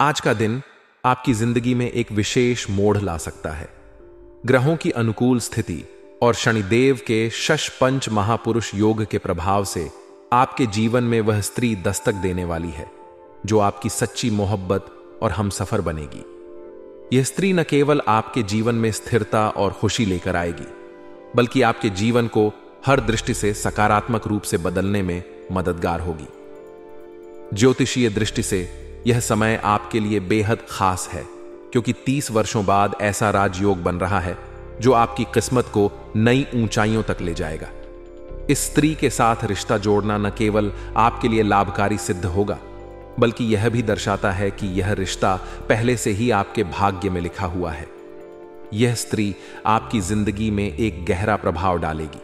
आज का दिन आपकी जिंदगी में एक विशेष मोड़ ला सकता है। ग्रहों की अनुकूल स्थिति और शनिदेव के शश-पंच महापुरुष योग के प्रभाव से आपके जीवन में वह स्त्री दस्तक देने वाली है जो आपकी सच्ची मोहब्बत और हमसफर बनेगी। यह स्त्री न केवल आपके जीवन में स्थिरता और खुशी लेकर आएगी, बल्कि आपके जीवन को हर दृष्टि से सकारात्मक रूप से बदलने में मददगार होगी। ज्योतिषीय दृष्टि से यह समय आपके लिए बेहद खास है, क्योंकि 30 वर्षों बाद ऐसा राजयोग बन रहा है जो आपकी किस्मत को नई ऊंचाइयों तक ले जाएगा। इस स्त्री के साथ रिश्ता जोड़ना न केवल आपके लिए लाभकारी सिद्ध होगा, बल्कि यह भी दर्शाता है कि यह रिश्ता पहले से ही आपके भाग्य में लिखा हुआ है। यह स्त्री आपकी जिंदगी में एक गहरा प्रभाव डालेगी।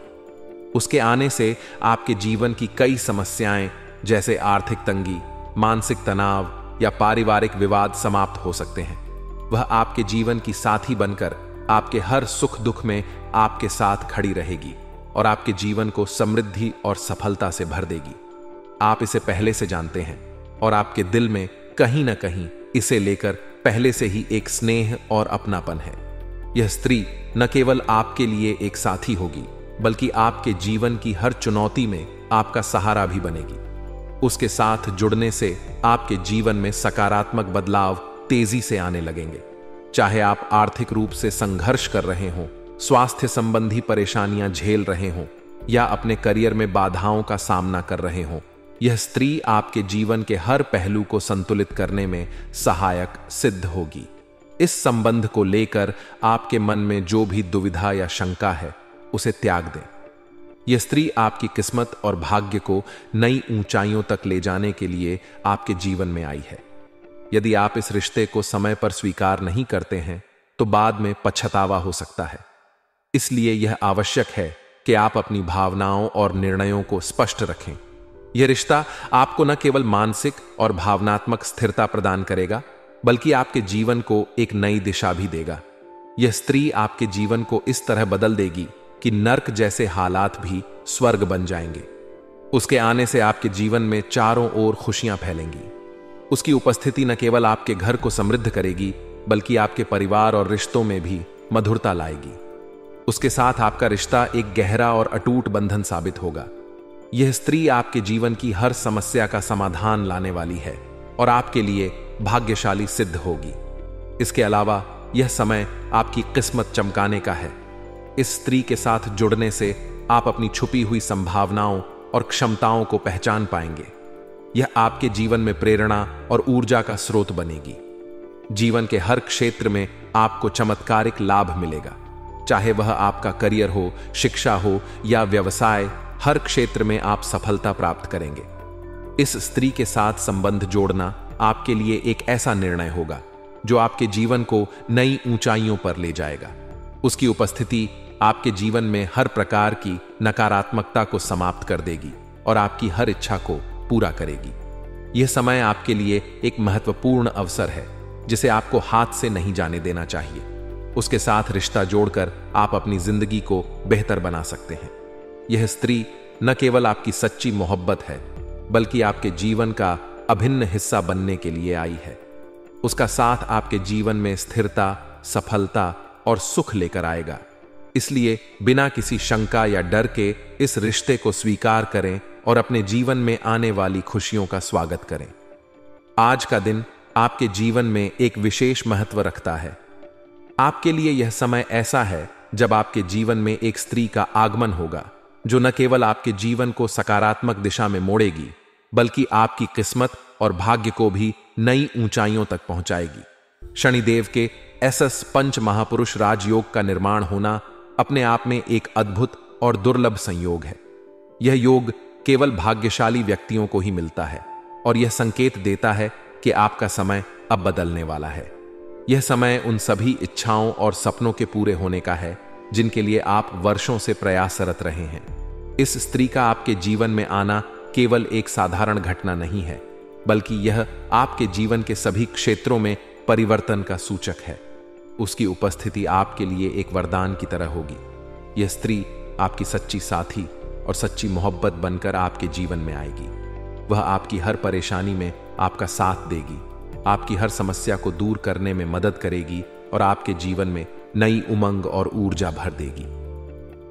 उसके आने से आपके जीवन की कई समस्याएं जैसे आर्थिक तंगी, मानसिक तनाव या पारिवारिक विवाद समाप्त हो सकते हैं। वह आपके जीवन की साथी बनकर आपके हर सुख दुख में आपके साथ खड़ी रहेगी और आपके जीवन को समृद्धि और सफलता से भर देगी। आप इसे पहले से जानते हैं और आपके दिल में कहीं ना कहीं इसे लेकर पहले से ही एक स्नेह और अपनापन है। यह स्त्री न केवल आपके लिए एक साथी होगी, बल्कि आपके जीवन की हर चुनौती में आपका सहारा भी बनेगी। उसके साथ जुड़ने से आपके जीवन में सकारात्मक बदलाव तेजी से आने लगेंगे। चाहे आप आर्थिक रूप से संघर्ष कर रहे हों, स्वास्थ्य संबंधी परेशानियां झेल रहे हों या अपने करियर में बाधाओं का सामना कर रहे हों, यह स्त्री आपके जीवन के हर पहलू को संतुलित करने में सहायक सिद्ध होगी। इस संबंध को लेकर आपके मन में जो भी दुविधा या शंका है, उसे त्याग दें। यह स्त्री आपकी किस्मत और भाग्य को नई ऊंचाइयों तक ले जाने के लिए आपके जीवन में आई है। यदि आप इस रिश्ते को समय पर स्वीकार नहीं करते हैं, तो बाद में पछतावा हो सकता है। इसलिए यह आवश्यक है कि आप अपनी भावनाओं और निर्णयों को स्पष्ट रखें। यह रिश्ता आपको न केवल मानसिक और भावनात्मक स्थिरता प्रदान करेगा, बल्कि आपके जीवन को एक नई दिशा भी देगा। यह स्त्री आपके जीवन को इस तरह बदल देगी कि नर्क जैसे हालात भी स्वर्ग बन जाएंगे। उसके आने से आपके जीवन में चारों ओर खुशियां फैलेंगी। उसकी उपस्थिति न केवल आपके घर को समृद्ध करेगी, बल्कि आपके परिवार और रिश्तों में भी मधुरता लाएगी। उसके साथ आपका रिश्ता एक गहरा और अटूट बंधन साबित होगा। यह स्त्री आपके जीवन की हर समस्या का समाधान लाने वाली है और आपके लिए भाग्यशाली सिद्ध होगी। इसके अलावा यह समय आपकी किस्मत चमकाने का है। इस स्त्री के साथ जुड़ने से आप अपनी छुपी हुई संभावनाओं और क्षमताओं को पहचान पाएंगे। यह आपके जीवन में प्रेरणा और ऊर्जा का स्रोत बनेगी। जीवन के हर क्षेत्र में आपको चमत्कारिक लाभ मिलेगा। चाहे वह आपका करियर हो, शिक्षा हो या व्यवसाय, हर क्षेत्र में आप सफलता प्राप्त करेंगे। इस स्त्री के साथ संबंध जोड़ना आपके लिए एक ऐसा निर्णय होगा जो आपके जीवन को नई ऊंचाइयों पर ले जाएगा। उसकी उपस्थिति आपके जीवन में हर प्रकार की नकारात्मकता को समाप्त कर देगी और आपकी हर इच्छा को पूरा करेगी। यह समय आपके लिए एक महत्वपूर्ण अवसर है जिसे आपको हाथ से नहीं जाने देना चाहिए। उसके साथ रिश्ता जोड़कर आप अपनी जिंदगी को बेहतर बना सकते हैं। यह स्त्री न केवल आपकी सच्ची मोहब्बत है, बल्कि आपके जीवन का अभिन्न हिस्सा बनने के लिए आई है। उसका साथ आपके जीवन में स्थिरता, सफलता और सुख लेकर आएगा। इसलिए बिना किसी शंका या डर के इस रिश्ते को स्वीकार करें और अपने जीवन में आने वाली खुशियों का स्वागत करें। आज का दिन आपके जीवन में एक विशेष महत्व रखता है। आपके लिए यह समय ऐसा है जब आपके जीवन में एक स्त्री का आगमन होगा जो न केवल आपके जीवन को सकारात्मक दिशा में मोड़ेगी, बल्कि आपकी किस्मत और भाग्य को भी नई ऊंचाइयों तक पहुंचाएगी। शनिदेव के एसएस पंच महापुरुष राजयोग का निर्माण होना अपने आप में एक अद्भुत और दुर्लभ संयोग है। यह योग केवल भाग्यशाली व्यक्तियों को ही मिलता है और यह संकेत देता है कि आपका समय अब बदलने वाला है। यह समय उन सभी इच्छाओं और सपनों के पूरे होने का है जिनके लिए आप वर्षों से प्रयासरत रहे हैं। इस स्त्री का आपके जीवन में आना केवल एक साधारण घटना नहीं है, बल्कि यह आपके जीवन के सभी क्षेत्रों में परिवर्तन का सूचक है। उसकी उपस्थिति आपके लिए एक वरदान की तरह होगी। यह स्त्री आपकी सच्ची साथी और सच्ची मोहब्बत बनकर आपके जीवन में आएगी। वह आपकी हर परेशानी में आपका साथ देगी, आपकी हर समस्या को दूर करने में मदद करेगी और आपके जीवन में नई उमंग और ऊर्जा भर देगी।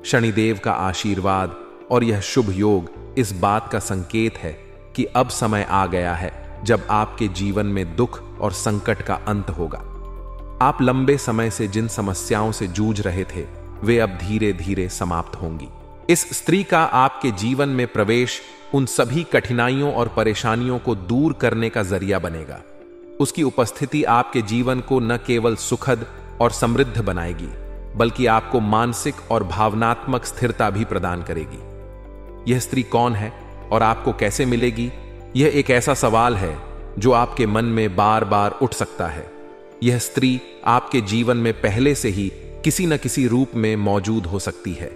शनिदेव का आशीर्वाद और यह शुभ योग इस बात का संकेत है कि अब समय आ गया है जब आपके जीवन में दुख और संकट का अंत होगा। आप लंबे समय से जिन समस्याओं से जूझ रहे थे वे अब धीरे धीरे समाप्त होंगी। इस स्त्री का आपके जीवन में प्रवेश उन सभी कठिनाइयों और परेशानियों को दूर करने का जरिया बनेगा। उसकी उपस्थिति आपके जीवन को न केवल सुखद और समृद्ध बनाएगी बल्कि आपको मानसिक और भावनात्मक स्थिरता भी प्रदान करेगी। यह स्त्री कौन है और आपको कैसे मिलेगी? यह एक ऐसा सवाल है जो आपके मन में बार बार उठ सकता है। यह स्त्री आपके जीवन में पहले से ही किसी न किसी रूप में मौजूद हो सकती है।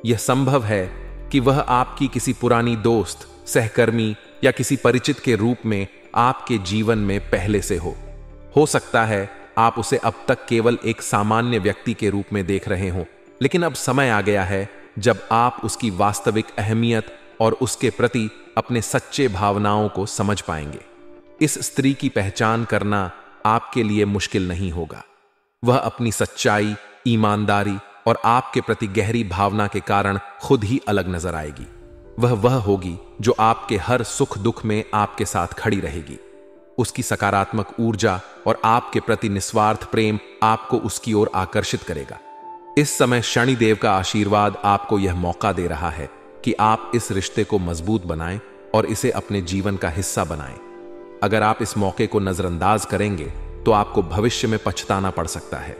यह संभव है कि वह आपकी किसी पुरानी दोस्त, सहकर्मी या किसी परिचित के रूप में आपके जीवन में पहले से हो सकता है आप उसे अब तक केवल एक सामान्य व्यक्ति के रूप में देख रहे हों, लेकिन अब समय आ गया है जब आप उसकी वास्तविक अहमियत और उसके प्रति अपने सच्चे भावनाओं को समझ पाएंगे। इस स्त्री की पहचान करना आपके लिए मुश्किल नहीं होगा। वह अपनी सच्चाई, ईमानदारी और आपके प्रति गहरी भावना के कारण खुद ही अलग नजर आएगी। वह होगी जो आपके हर सुख दुख में आपके साथ खड़ी रहेगी। उसकी सकारात्मक ऊर्जा और आपके प्रति निस्वार्थ प्रेम आपको उसकी ओर आकर्षित करेगा। इस समय शनिदेव का आशीर्वाद आपको यह मौका दे रहा है कि आप इस रिश्ते को मजबूत बनाएं और इसे अपने जीवन का हिस्सा बनाएं। अगर आप इस मौके को नजरअंदाज करेंगे तो आपको भविष्य में पछताना पड़ सकता है।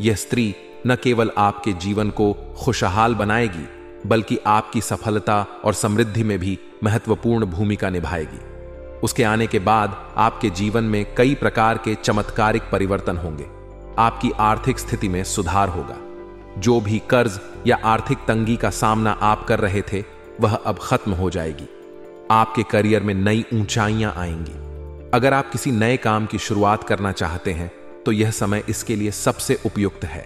यह स्त्री न केवल आपके जीवन को खुशहाल बनाएगी बल्कि आपकी सफलता और समृद्धि में भी महत्वपूर्ण भूमिका निभाएगी। उसके आने के बाद आपके जीवन में कई प्रकार के चमत्कारिक परिवर्तन होंगे। आपकी आर्थिक स्थिति में सुधार होगा। जो भी कर्ज या आर्थिक तंगी का सामना आप कर रहे थे वह अब खत्म हो जाएगी। आपके करियर में नई ऊंचाइयां आएंगी। अगर आप किसी नए काम की शुरुआत करना चाहते हैं तो यह समय इसके लिए सबसे उपयुक्त है।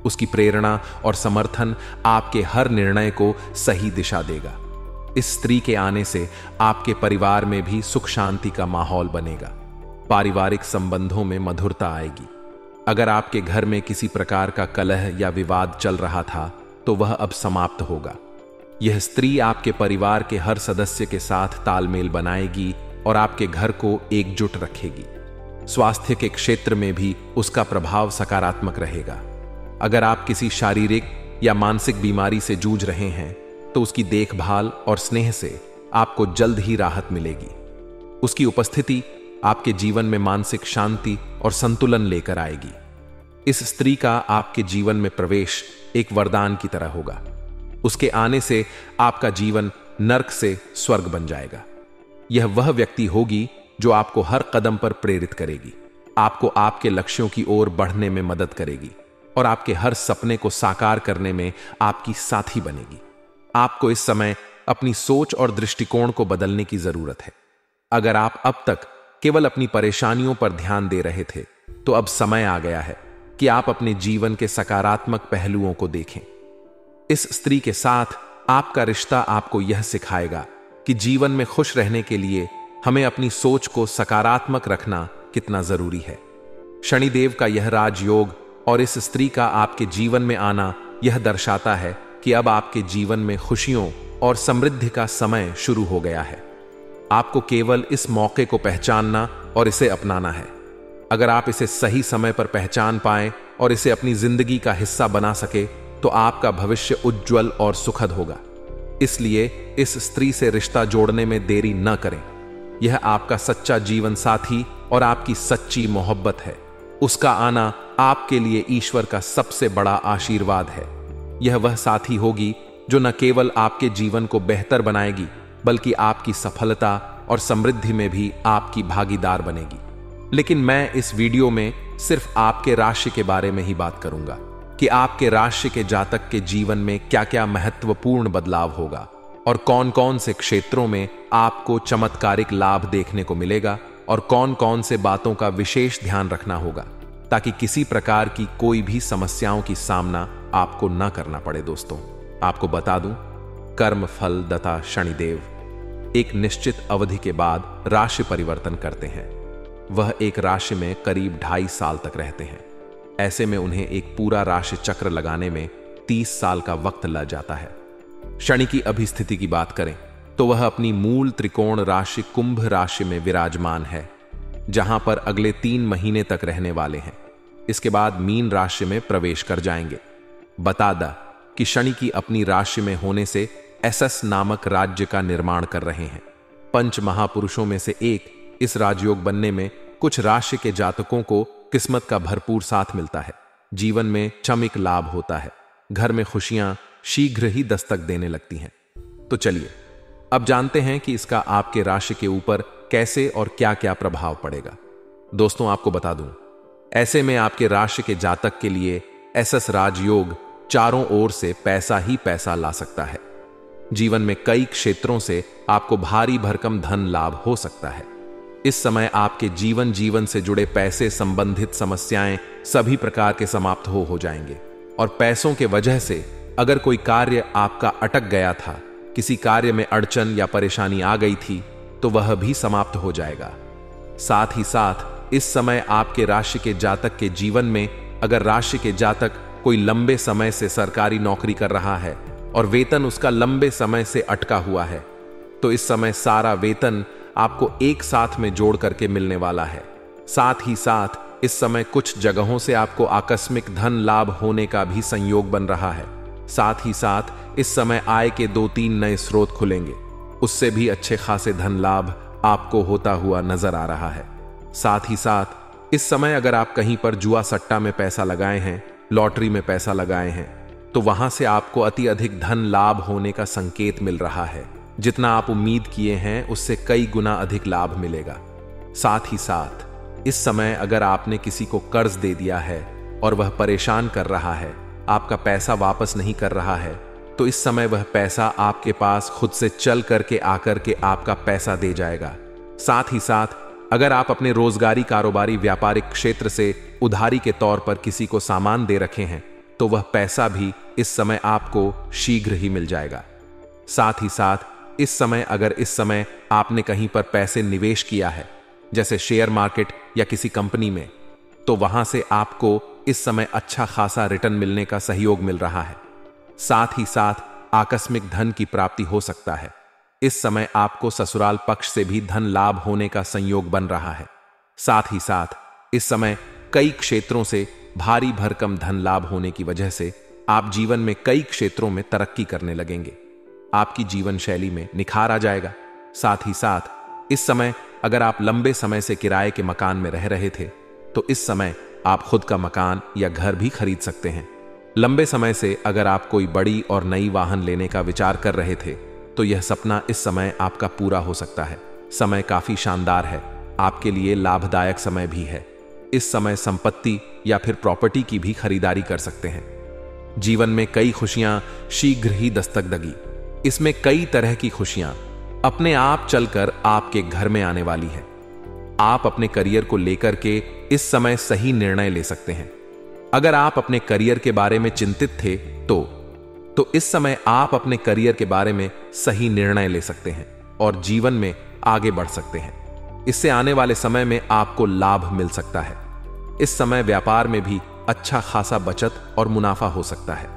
उसकी प्रेरणा और समर्थन आपके हर निर्णय को सही दिशा देगा। इस स्त्री के आने से आपके परिवार में भी सुख शांति का माहौल बनेगा। पारिवारिक संबंधों में मधुरता आएगी। अगर आपके घर में किसी प्रकार का कलह या विवाद चल रहा था तो वह अब समाप्त होगा। यह स्त्री आपके परिवार के हर सदस्य के साथ तालमेल बनाएगी और आपके घर को एकजुट रखेगी। स्वास्थ्य के क्षेत्र में भी उसका प्रभाव सकारात्मक रहेगा। अगर आप किसी शारीरिक या मानसिक बीमारी से जूझ रहे हैं तो उसकी देखभाल और स्नेह से आपको जल्द ही राहत मिलेगी। उसकी उपस्थिति आपके जीवन में मानसिक शांति और संतुलन लेकर आएगी। इस स्त्री का आपके जीवन में प्रवेश एक वरदान की तरह होगा। उसके आने से आपका जीवन नर्क से स्वर्ग बन जाएगा। यह वह व्यक्ति होगी जो आपको हर कदम पर प्रेरित करेगी, आपको आपके लक्ष्यों की ओर बढ़ने में मदद करेगी और आपके हर सपने को साकार करने में आपकी साथी बनेगी। आपको इस समय अपनी सोच और दृष्टिकोण को बदलने की जरूरत है। अगर आप अब तक केवल अपनी परेशानियों पर ध्यान दे रहे थे तो अब समय आ गया है कि आप अपने जीवन के सकारात्मक पहलुओं को देखें। इस स्त्री के साथ आपका रिश्ता आपको यह सिखाएगा कि जीवन में खुश रहने के लिए हमें अपनी सोच को सकारात्मक रखना कितना जरूरी है। शनिदेव का यह राजयोग और इस स्त्री का आपके जीवन में आना यह दर्शाता है कि अब आपके जीवन में खुशियों और समृद्धि का समय शुरू हो गया है। आपको केवल इस मौके को पहचानना और इसे अपनाना है। अगर आप इसे सही समय पर पहचान पाएं और इसे अपनी जिंदगी का हिस्सा बना सके तो आपका भविष्य उज्जवल और सुखद होगा। इसलिए इस स्त्री से रिश्ता जोड़ने में देरी न करें। यह आपका सच्चा जीवन साथी और आपकी सच्ची मोहब्बत है। उसका आना आपके लिए ईश्वर का सबसे बड़ा आशीर्वाद है। यह वह साथी होगी जो न केवल आपके जीवन को बेहतर बनाएगी बल्कि आपकी सफलता और समृद्धि में भी आपकी भागीदार बनेगी। लेकिन मैं इस वीडियो में सिर्फ आपके राशि के बारे में ही बात करूंगा कि आपके राशि के जातक के जीवन में क्या क्या महत्वपूर्ण बदलाव होगा और कौन कौन से क्षेत्रों में आपको चमत्कारिक लाभ देखने को मिलेगा और कौन कौन से बातों का विशेष ध्यान रखना होगा ताकि किसी प्रकार की कोई भी समस्याओं की सामना आपको न करना पड़े। दोस्तों, आपको बता दूं, कर्म फल दाता शनिदेव एक निश्चित अवधि के बाद राशि परिवर्तन करते हैं। वह एक राशि में करीब 2.5 साल तक रहते हैं। ऐसे में उन्हें एक पूरा राशि चक्र लगाने में 30 साल का वक्त लग जाता है। शनि की अभिस्थिति की बात करें तो वह अपनी मूल त्रिकोण राशि कुंभ राशि में विराजमान है, जहां पर अगले 3 महीने तक रहने वाले हैं। इसके बाद मीन राशि में प्रवेश कर जाएंगे। बता दा कि शनि की अपनी राशि में होने से एसएस नामक राज्य का निर्माण कर रहे हैं। पंच महापुरुषों में से एक इस राजयोग बनने में कुछ राशि के जातकों को किस्मत का भरपूर साथ मिलता है। जीवन में चमक लाभ होता है। घर में खुशियां शीघ्र ही दस्तक देने लगती हैं। तो चलिए अब जानते हैं कि इसका आपके राशि के ऊपर कैसे और क्या क्या प्रभाव पड़ेगा। दोस्तों, आपको बता दूं, ऐसे में आपके राशि के जातक के लिए एसएस राजयोग चारों ओर से पैसा ही पैसा ला सकता है। जीवन में कई क्षेत्रों से आपको भारी भरकम धन लाभ हो सकता है। इस समय आपके जीवन से जुड़े पैसे संबंधित समस्याएं सभी प्रकार के समाप्त हो जाएंगे और पैसों के वजह से अगर कोई कार्य आपका अटक गया था, किसी कार्य में अड़चन या परेशानी आ गई थी, तो वह भी समाप्त हो जाएगा। साथ ही साथ इस समय आपके राशि के जातक के जीवन में अगर राशि के जातक कोई लंबे समय से सरकारी नौकरी कर रहा है और वेतन उसका लंबे समय से अटका हुआ है, तो इस समय सारा वेतन आपको एक साथ में जोड़ करके मिलने वाला है। साथ ही साथ इस समय कुछ जगहों से आपको आकस्मिक धन लाभ होने का भी संयोग बन रहा है। साथ ही साथ इस समय आय के 2-3 नए स्रोत खुलेंगे, उससे भी अच्छे खासे धन लाभ आपको होता हुआ नजर आ रहा है। साथ ही साथ इस समय अगर आप कहीं पर जुआ सट्टा में पैसा लगाए हैं, लॉटरी में पैसा लगाए हैं, तो वहां से आपको अति अधिक धन लाभ होने का संकेत मिल रहा है। जितना आप उम्मीद किए हैं उससे कई गुना अधिक लाभ मिलेगा। साथ ही साथ इस समय अगर आपने किसी को कर्ज दे दिया है और वह परेशान कर रहा है, आपका पैसा वापस नहीं कर रहा है, तो इस समय वह पैसा आपके पास खुद से चल करके आकर के आपका पैसा दे जाएगा। साथ ही साथ अगर आप अपने रोजगारी, कारोबारी, व्यापारिक क्षेत्र से उधारी के तौर पर किसी को सामान दे रखे हैं, तो वह पैसा भी इस समय आपको शीघ्र ही मिल जाएगा। साथ ही साथ इस समय अगर इस समय आपने कहीं पर पैसे निवेश किया है, जैसे शेयर मार्केट या किसी कंपनी में, तो वहां से आपको इस समय अच्छा खासा रिटर्न मिलने का सहयोग मिल रहा है। साथ ही साथ आकस्मिक धन की प्राप्ति हो सकता है। इस समय आपको ससुराल पक्ष से भी धन लाभ होने का संयोग बन रहा है। साथ ही साथ इस समय कई क्षेत्रों से भारी भरकम धन लाभ होने की वजह से आप जीवन में कई क्षेत्रों में तरक्की करने लगेंगे। आपकी जीवन शैली में निखार आ जाएगा। साथ ही साथ इस समय अगर आप लंबे समय से किराए के मकान में रह रहे थे, तो इस समय आप खुद का मकान या घर भी खरीद सकते हैं। लंबे समय से अगर आप कोई बड़ी और नई वाहन लेने का विचार कर रहे थे, तो यह सपना इस समय आपका पूरा हो सकता है। समय काफी शानदार है, आपके लिए लाभदायक समय भी है। इस समय संपत्ति या फिर प्रॉपर्टी की भी खरीदारी कर सकते हैं। जीवन में कई खुशियां शीघ्र ही दस्तक देगी। इसमें कई तरह की खुशियां अपने आप चलकर आपके घर में आने वाली है। आप अपने करियर को लेकर के इस समय सही निर्णय ले सकते हैं। अगर आप अपने करियर के बारे में चिंतित थे तो इस समय आप अपने करियर के बारे में सही निर्णय ले सकते हैं और जीवन में आगे बढ़ सकते हैं। इससे आने वाले समय में आपको लाभ मिल सकता है। इस समय व्यापार में भी अच्छा खासा बचत और मुनाफा हो सकता है।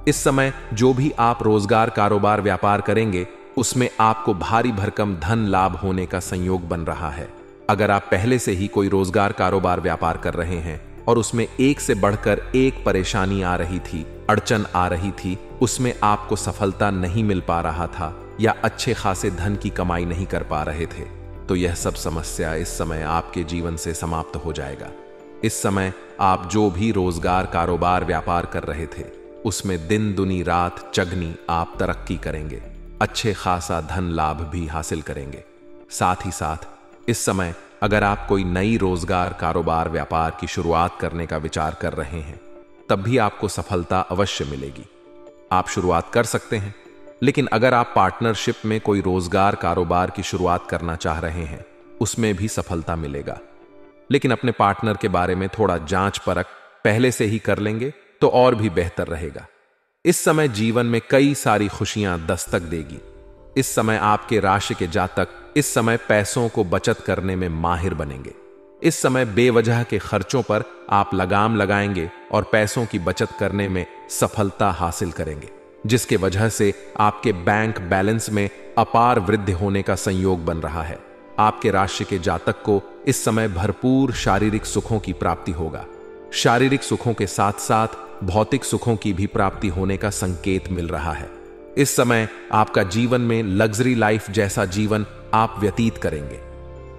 इस समय जो भी आप रोजगार, कारोबार, व्यापार करेंगे, उसमें आपको भारी भरकम धन लाभ होने का संयोग बन रहा है। अगर आप पहले से ही कोई रोजगार, कारोबार, व्यापार कर रहे हैं और उसमें एक से बढ़कर एक परेशानी आ रही थी, अड़चन आ रही थी, उसमें आपको सफलता नहीं मिल पा रहा था या अच्छे खासे धन की कमाई नहीं कर पा रहे थे, तो यह सब समस्या इस समय आपके जीवन से समाप्त हो जाएगा। इस समय आप जो भी रोजगार, कारोबार, व्यापार कर रहे थे, उसमें दिन दुनी रात चगनी आप तरक्की करेंगे, अच्छे खासा धन लाभ भी हासिल करेंगे। साथ ही साथ इस समय अगर आप कोई नई रोजगार, कारोबार, व्यापार की शुरुआत करने का विचार कर रहे हैं, तब भी आपको सफलता अवश्य मिलेगी। आप शुरुआत कर सकते हैं, लेकिन अगर आप पार्टनरशिप में कोई रोजगार, कारोबार की शुरुआत करना चाह रहे हैं, उसमें भी सफलता मिलेगा। लेकिन अपने पार्टनर के बारे में थोड़ा जांच परख पहले से ही कर लेंगे तो और भी बेहतर रहेगा। इस समय जीवन में कई सारी खुशियां दस्तक देगी। इस समय आपके राशि के जातक इस समय पैसों को बचत करने में माहिर बनेंगे। इस समय बेवजह के खर्चों पर आप लगाम लगाएंगे और पैसों की बचत करने में सफलता हासिल करेंगे, जिसके वजह से आपके बैंक बैलेंस में अपार वृद्धि होने का संयोग बन रहा है। आपके राशि के जातक को इस समय भरपूर शारीरिक सुखों की प्राप्ति होगा। शारीरिक सुखों के साथ साथ भौतिक सुखों की भी प्राप्ति होने का संकेत मिल रहा है। इस समय आपका जीवन में लग्जरी लाइफ जैसा जीवन आप व्यतीत करेंगे।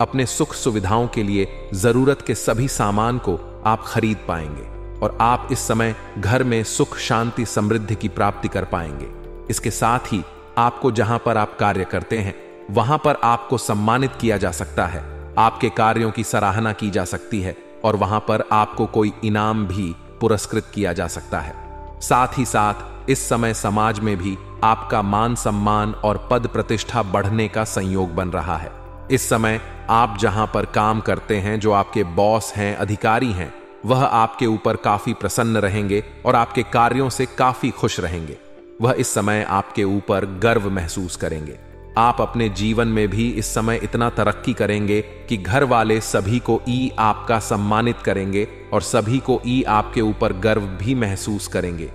अपने सुख सुविधाओं के लिए जरूरत के सभी सामान को आप खरीद पाएंगे और आप इस समय घर में सुख शांति समृद्धि की प्राप्ति कर पाएंगे। इसके साथ ही आपको जहां पर आप कार्य करते हैं वहां पर आपको सम्मानित किया जा सकता है, आपके कार्यों की सराहना की जा सकती है और वहां पर आपको कोई इनाम भी पुरस्कृत किया जा सकता है। साथ ही साथ इस समय समाज में भी आपका मान सम्मान और पद प्रतिष्ठा बढ़ने का संयोग बन रहा है। इस समय आप जहां पर काम करते हैं, जो आपके बॉस हैं, अधिकारी हैं, वह आपके ऊपर काफी प्रसन्न रहेंगे और आपके कार्यों से काफी खुश रहेंगे। वह इस समय आपके ऊपर गर्व महसूस करेंगे। आप अपने जीवन में भी इस समय इतना तरक्की करेंगे कि घर वाले सभी को आपका सम्मानित करेंगे और सभी को आपके ऊपर गर्व भी महसूस करेंगे।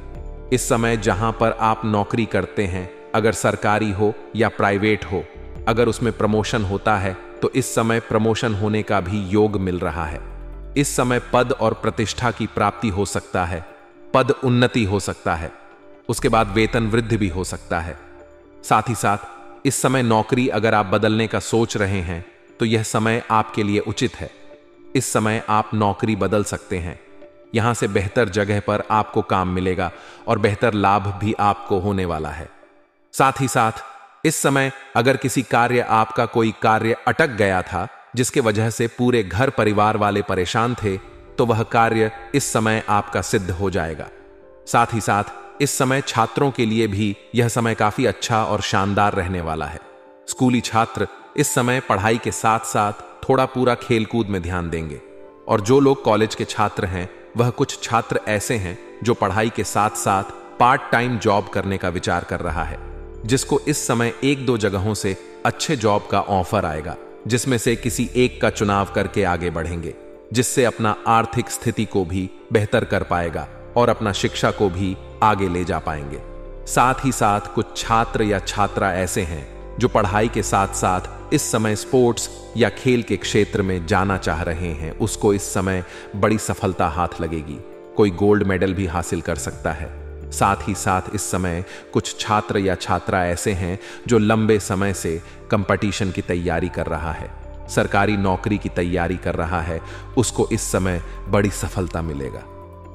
इस समय जहां पर आप नौकरी करते हैं, अगर सरकारी हो या प्राइवेट हो, अगर उसमें प्रमोशन होता है तो इस समय प्रमोशन होने का भी योग मिल रहा है। इस समय पद और प्रतिष्ठा की प्राप्ति हो सकता है, पद उन्नति हो सकता है, उसके बाद वेतन वृद्धि भी हो सकता है। साथ ही साथ इस समय नौकरी अगर आप बदलने का सोच रहे हैं तो यह समय आपके लिए उचित है। इस समय आप नौकरी बदल सकते हैं। यहां से बेहतर जगह पर आपको काम मिलेगा और बेहतर लाभ भी आपको होने वाला है। साथ ही साथ इस समय अगर किसी कार्य आपका कोई कार्य अटक गया था, जिसके वजह से पूरे घर परिवार वाले परेशान थे, तो वह कार्य इस समय आपका सिद्ध हो जाएगा। साथ ही साथ इस समय छात्रों के लिए भी यह समय काफी अच्छा और शानदार रहने वाला है। स्कूली छात्र इस समय पढ़ाई के साथ साथ थोड़ा पूरा खेलकूद में ध्यान देंगे और जो लोग कॉलेज के छात्र हैं, वह कुछ छात्र ऐसे हैं जो पढ़ाई के साथ साथ पार्ट टाइम जॉब करने का विचार कर रहा है, जिसको इस समय 1-2 जगहों से अच्छे जॉब का ऑफर आएगा, जिसमें से किसी एक का चुनाव करके आगे बढ़ेंगे, जिससे अपना आर्थिक स्थिति को भी बेहतर कर पाएगा और अपना शिक्षा को भी आगे ले जा पाएंगे। साथ ही साथ कुछ छात्र या छात्रा ऐसे हैं जो पढ़ाई के साथ साथ इस समय स्पोर्ट्स या खेल के क्षेत्र में जाना चाह रहे हैं, उसको इस समय बड़ी सफलता हाथ लगेगी, कोई गोल्ड मेडल भी हासिल कर सकता है। साथ ही साथ इस समय कुछ छात्र या छात्रा ऐसे हैं जो लंबे समय से कंपटीशन की तैयारी कर रहा है, सरकारी नौकरी की तैयारी कर रहा है, उसको इस समय बड़ी सफलता मिलेगा।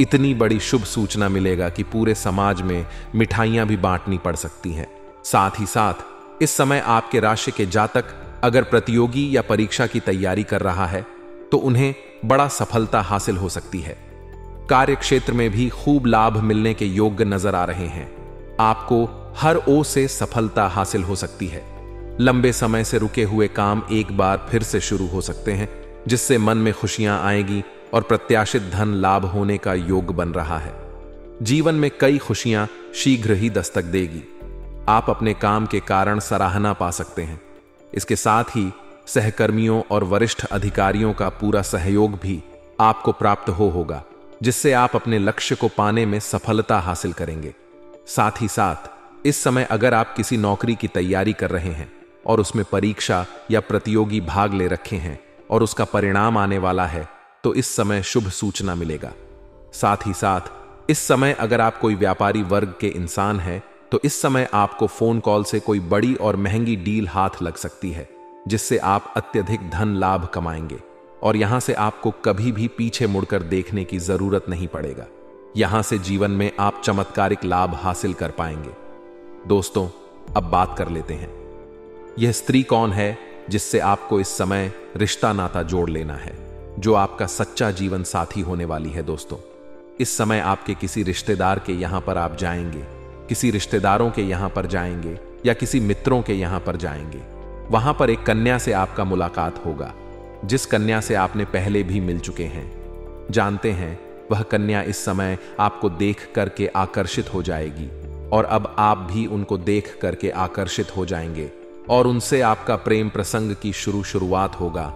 इतनी बड़ी शुभ सूचना मिलेगा कि पूरे समाज में मिठाइयां भी बांटनी पड़ सकती हैं। साथ ही साथ इस समय आपके राशि के जातक अगर प्रतियोगी या परीक्षा की तैयारी कर रहा है तो उन्हें बड़ा सफलता हासिल हो सकती है। कार्य क्षेत्र में भी खूब लाभ मिलने के योग्य नजर आ रहे हैं। आपको हर ओर से सफलता हासिल हो सकती है। लंबे समय से रुके हुए काम एक बार फिर से शुरू हो सकते हैं, जिससे मन में खुशियां आएगी और प्रत्याशित धन लाभ होने का योग बन रहा है। जीवन में कई खुशियां शीघ्र ही दस्तक देगी। आप अपने काम के कारण सराहना पा सकते हैं। इसके साथ ही सहकर्मियों और वरिष्ठ अधिकारियों का पूरा सहयोग भी आपको प्राप्त होगा, जिससे आप अपने लक्ष्य को पाने में सफलता हासिल करेंगे। साथ ही साथ इस समय अगर आप किसी नौकरी की तैयारी कर रहे हैं और उसमें परीक्षा या प्रतियोगी भाग ले रखे हैं और उसका परिणाम आने वाला है, तो इस समय शुभ सूचना मिलेगा। साथ ही साथ इस समय अगर आप कोई व्यापारी वर्ग के इंसान हैं, तो इस समय आपको फोन कॉल से कोई बड़ी और महंगी डील हाथ लग सकती है, जिससे आप अत्यधिक धन लाभ कमाएंगे और यहां से आपको कभी भी पीछे मुड़कर देखने की जरूरत नहीं पड़ेगा। यहां से जीवन में आप चमत्कारिक लाभ हासिल कर पाएंगे। दोस्तों, अब बात कर लेते हैं, यह स्त्री कौन है जिससे आपको इस समय रिश्ता नाता जोड़ लेना है, जो आपका सच्चा जीवन साथी होने वाली है। दोस्तों, इस समय आपके किसी रिश्तेदार के यहां पर आप जाएंगे, किसी रिश्तेदारों के यहां पर जाएंगे या किसी मित्रों के यहां पर जाएंगे। वहां पर एक कन्या से आपका मुलाकात होगा, जिस कन्या से आपने पहले भी मिल चुके हैं। जानते हैं, वह कन्या इस समय आपको देख करके आकर्षित हो जाएगी और अब आप भी उनको देख करके आकर्षित हो जाएंगे और उनसे आपका प्रेम प्रसंग की शुरुआत होगा।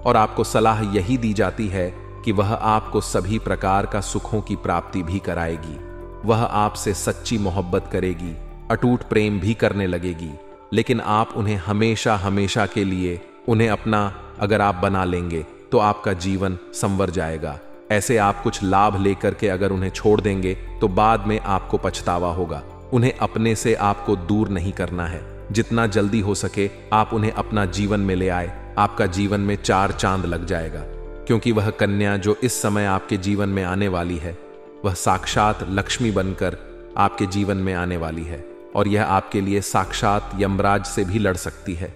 और आपको सलाह यही दी जाती है कि वह आपको सभी प्रकार का सुखों की प्राप्ति भी कराएगी। वह आपसे सच्ची मोहब्बत करेगी, अटूट प्रेम भी करने लगेगी, लेकिन आप उन्हें हमेशा हमेशा के लिए उन्हें अपना अगर आप बना लेंगे तो आपका जीवन संवर जाएगा। ऐसे आप कुछ लाभ लेकर के अगर उन्हें छोड़ देंगे तो बाद में आपको पछतावा होगा। उन्हें अपने से आपको दूर नहीं करना है। जितना जल्दी हो सके आप उन्हें अपना जीवन में ले आए, आपका जीवन में 4 चांद लग जाएगा। क्योंकि वह कन्या जो इस समय आपके जीवन में आने वाली है, वह साक्षात लक्ष्मी बनकर आपके जीवन में आने वाली है, और यह आपके लिए साक्षात यमराज से भी लड़ सकती है।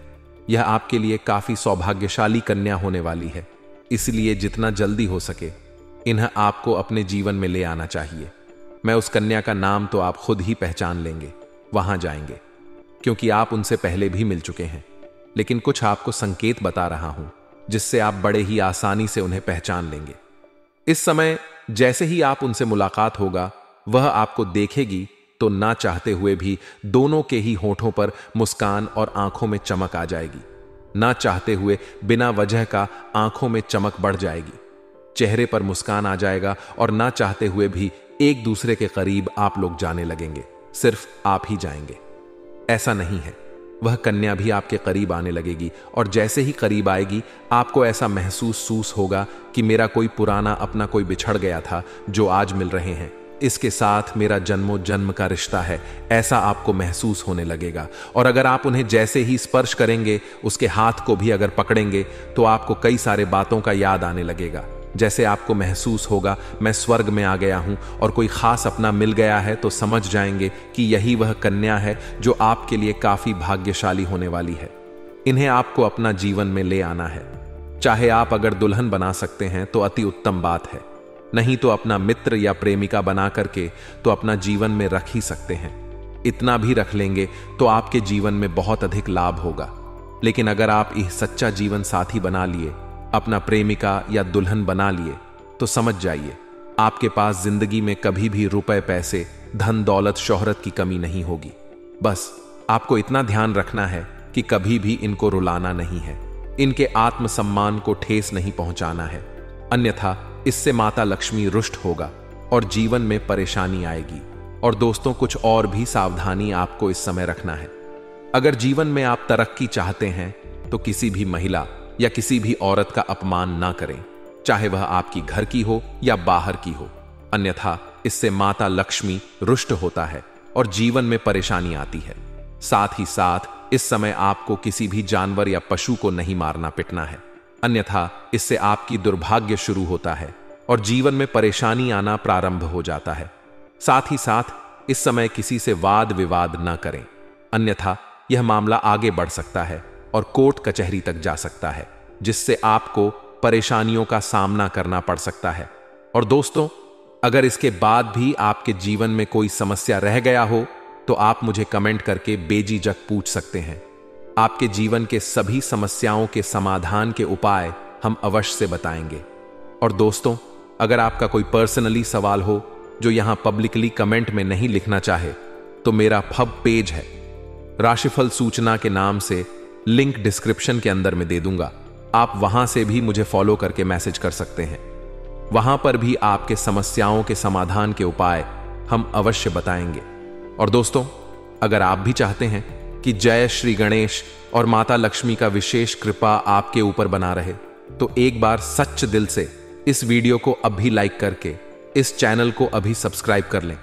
यह आपके लिए काफी सौभाग्यशाली कन्या होने वाली है। इसलिए जितना जल्दी हो सके इन्हें आपको अपने जीवन में ले आना चाहिए। मैं उस कन्या का नाम तो आप खुद ही पहचान लेंगे, वहां जाएंगे, क्योंकि आप उनसे पहले भी मिल चुके हैं। लेकिन कुछ आपको संकेत बता रहा हूं जिससे आप बड़े ही आसानी से उन्हें पहचान लेंगे। इस समय जैसे ही आप उनसे मुलाकात होगा, वह आपको देखेगी तो ना चाहते हुए भी दोनों के ही होठों पर मुस्कान और आंखों में चमक आ जाएगी। ना चाहते हुए बिना वजह का आंखों में चमक बढ़ जाएगी, चेहरे पर मुस्कान आ जाएगा, और ना चाहते हुए भी एक दूसरे के करीब आप लोग जाने लगेंगे। सिर्फ आप ही जाएंगे, ऐसा नहीं है, वह कन्या भी आपके करीब आने लगेगी। और जैसे ही करीब आएगी आपको ऐसा महसूस होगा कि मेरा कोई पुराना अपना कोई बिछड़ गया था जो आज मिल रहे हैं, इसके साथ मेरा जन्मों जन्म का रिश्ता है, ऐसा आपको महसूस होने लगेगा। और अगर आप उन्हें जैसे ही स्पर्श करेंगे, उसके हाथ को भी अगर पकड़ेंगे, तो आपको कई सारे बातों का याद आने लगेगा। जैसे आपको महसूस होगा मैं स्वर्ग में आ गया हूं और कोई खास अपना मिल गया है, तो समझ जाएंगे कि यही वह कन्या है जो आपके लिए काफी भाग्यशाली होने वाली है। इन्हें आपको अपना जीवन में ले आना है। चाहे आप अगर दुल्हन बना सकते हैं तो अति उत्तम बात है, नहीं तो अपना मित्र या प्रेमिका बना करके तो अपना जीवन में रख ही सकते हैं। इतना भी रख लेंगे तो आपके जीवन में बहुत अधिक लाभ होगा। लेकिन अगर आप यह सच्चा जीवन साथी बना लिए, अपना प्रेमिका या दुल्हन बना लिए, तो समझ जाइए आपके पास जिंदगी में कभी भी रुपए पैसे, धन दौलत, शोहरत की कमी नहीं होगी। बस आपको इतना ध्यान रखना है कि कभी भी इनको रुलाना नहीं है, इनके आत्मसम्मान को ठेस नहीं पहुंचाना है, अन्यथा इससे माता लक्ष्मी रुष्ट होगा और जीवन में परेशानी आएगी। और दोस्तों, कुछ और भी सावधानी आपको इस समय रखना है। अगर जीवन में आप तरक्की चाहते हैं तो किसी भी महिला या किसी भी औरत का अपमान ना करें, चाहे वह आपकी घर की हो या बाहर की हो, अन्यथा इससे माता लक्ष्मी रुष्ट होता है और जीवन में परेशानी आती है। साथ ही साथ इस समय आपको किसी भी जानवर या पशु को नहीं मारना पिटना है, अन्यथा इससे आपकी दुर्भाग्य शुरू होता है और जीवन में परेशानी आना प्रारंभ हो जाता है। साथ ही साथ इस समय किसी से वाद विवाद ना करें, अन्यथा यह मामला आगे बढ़ सकता है और कोर्ट कचहरी तक जा सकता है, जिससे आपको परेशानियों का सामना करना पड़ सकता है। और दोस्तों, अगर इसके बाद भी आपके जीवन में कोई समस्या रह गया हो तो आप मुझे कमेंट करके बेझिझक पूछ सकते हैं। आपके जीवन के सभी समस्याओं के समाधान के उपाय हम अवश्य से बताएंगे। और दोस्तों, अगर आपका कोई पर्सनली सवाल हो जो यहां पब्लिकली कमेंट में नहीं लिखना चाहे, तो मेरा फब पेज है, राशिफल सूचना के नाम से, लिंक डिस्क्रिप्शन के अंदर में दे दूंगा। आप वहां से भी मुझे फॉलो करके मैसेज कर सकते हैं। वहां पर भी आपके समस्याओं के समाधान के उपाय हम अवश्य बताएंगे। और दोस्तों, अगर आप भी चाहते हैं कि जय श्री गणेश और माता लक्ष्मी का विशेष कृपा आपके ऊपर बना रहे, तो एक बार सच्च दिल से इस वीडियो को अभी लाइक करके इस चैनल को अभी सब्सक्राइब कर लें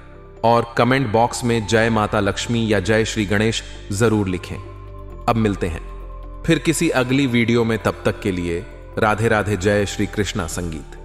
और कमेंट बॉक्स में जय माता लक्ष्मी या जय श्री गणेश जरूर लिखें। अब मिलते हैं फिर किसी अगली वीडियो में, तब तक के लिए राधे राधे, जय श्री कृष्णा संगीत।